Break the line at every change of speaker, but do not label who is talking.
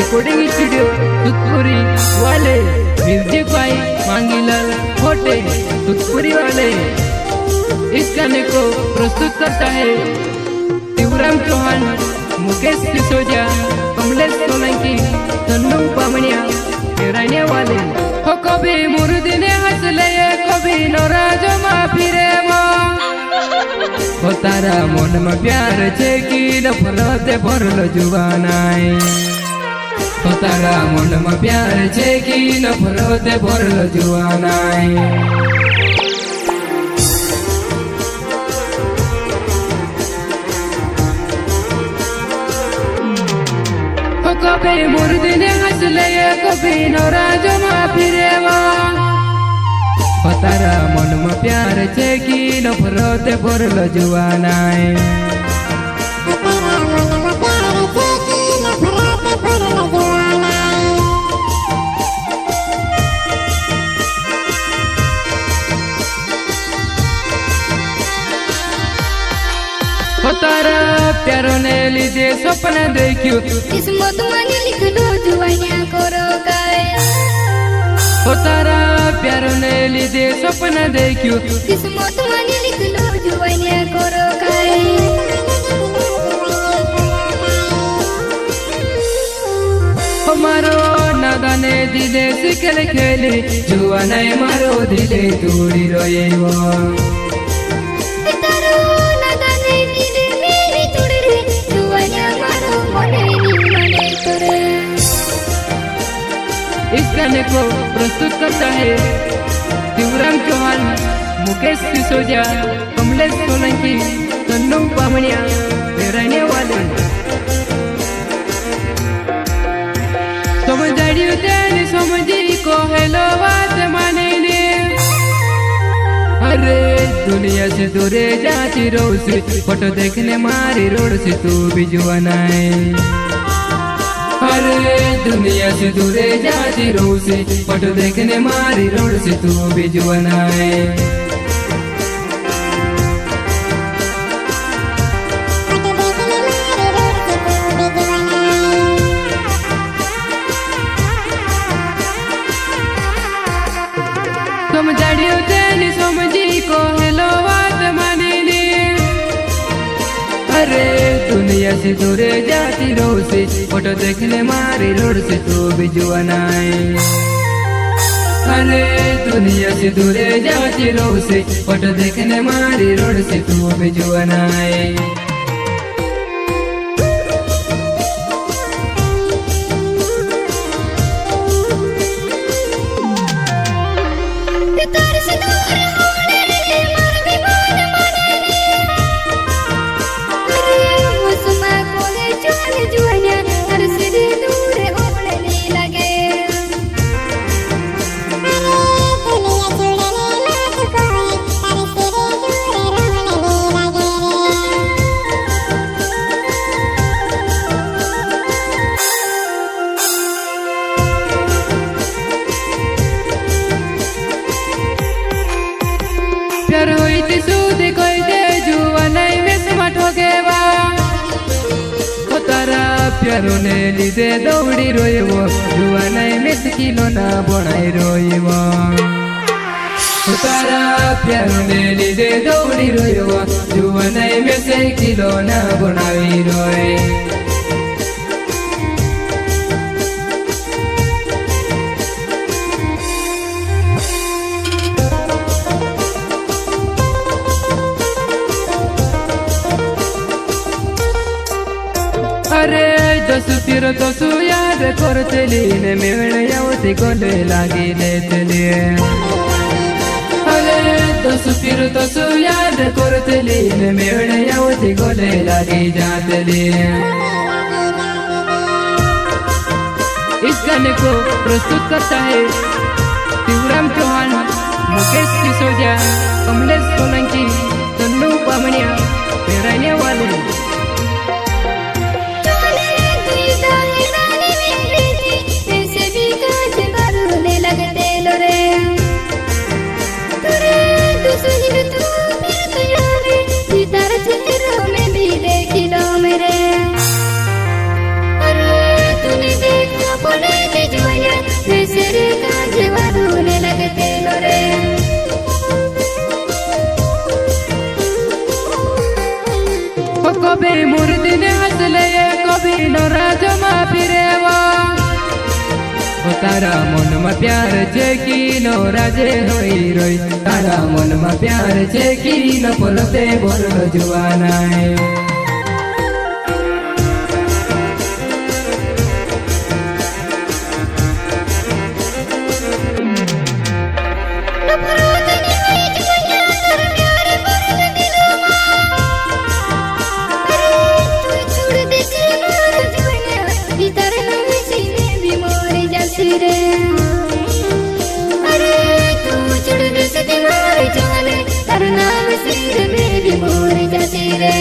Recording studio तुतपुरी वाले music भाई मांगीलाल खोटे तुतपुरी वाले। इस गाने को प्रस्तुत करता है शिवराम चौहान, मुकेश सिसोदिया, कमलेश सोलंकी, तन्नू बामणिया के रहने वाले। हो कभी मुर्दिने हंसले कभी नाराज फिरे हो तारा मन में प्यार छे कि नफरत भरल जुबानाई। हो तारा मन में प्यार छे कि नफरत भरल जुबानाई। हो कभी मुर्दिने हंसले कभी नाराज फिरे तारा मन में प्यार छे कि नफरत भरल जुबानाई। तारा प्यारो ने लीधे सपना देखियो
किस्मत में लिख दो जुबानिया करो गाय।
हो तारा प्यारो ने लीधे सपना देखियो
किस्मत में लिख लो जुबानिया करो गाय।
हमारो नादाने दिले सिकल खेले जुबानाई मारो दिले तोड़ी रोएवा। इस गाने को प्रस्तुत करता है शिवराम चौहान, मुकेश सिसोदिया, कमलेश सोलंकी, तन्नू बामणिया के रहने वाले। समझाड़ी तेरी समझी को हेलो बात माने ने। अरे दुनिया से दूरे जाती रोज फोटो देखने मारी रोड से तू भी जुबानाई। अरे दुनिया से दूरे जाती रोज फोटो देखने मारी रोड से तू भी जुबानाई। समझाड़ी तेरी समझी को हेलो बात माने ने। अरे दुनिया से दूरे जाती रोज फोटो देखने मारी रोड से तू भी जुबानाई। अरे दुनिया से दूरे जाती रोज फोटो देखने मारी रोड से तू भी जुबानाई। प्यार होइते सुधी कोई दे जुबानाई में समा ठोकेवा। हो तारा प्यारो ने लीधे दौड़ी रोएवो जुबानाई में किलो ना बनाई रोएवो। हो तारा प्यारो ने लीधे दौड़ी रोएवो जुबानाई में से किलो ना बनाई रोए। अरे दसु तीर दसु याद करतली ने मेळ यावती गोले लागिले तले। अरे दसु तीर दसु याद करतली ने मेळ यावती गोले लागी जातले। इस गाने को प्रस्तुत करता है शिवराम चौहान, मुकेश सिसोदिया, कमलेश सोलंकी, तन्नू बामणिया के रहने वाले।
में भी देखी लो मेरे। अरे तूने देख
कभी मूर्ति ने हंसले कभी नाराज में फिरेवा तारा मन में प्यार छे कि नो राजे होई रोई तारा मन में प्यार छे कि न बोलते बोलो जुआना है
अरे तू चढ़ दे से दिमाग जाने तारा नाम सिर में भी मोर जाती रे।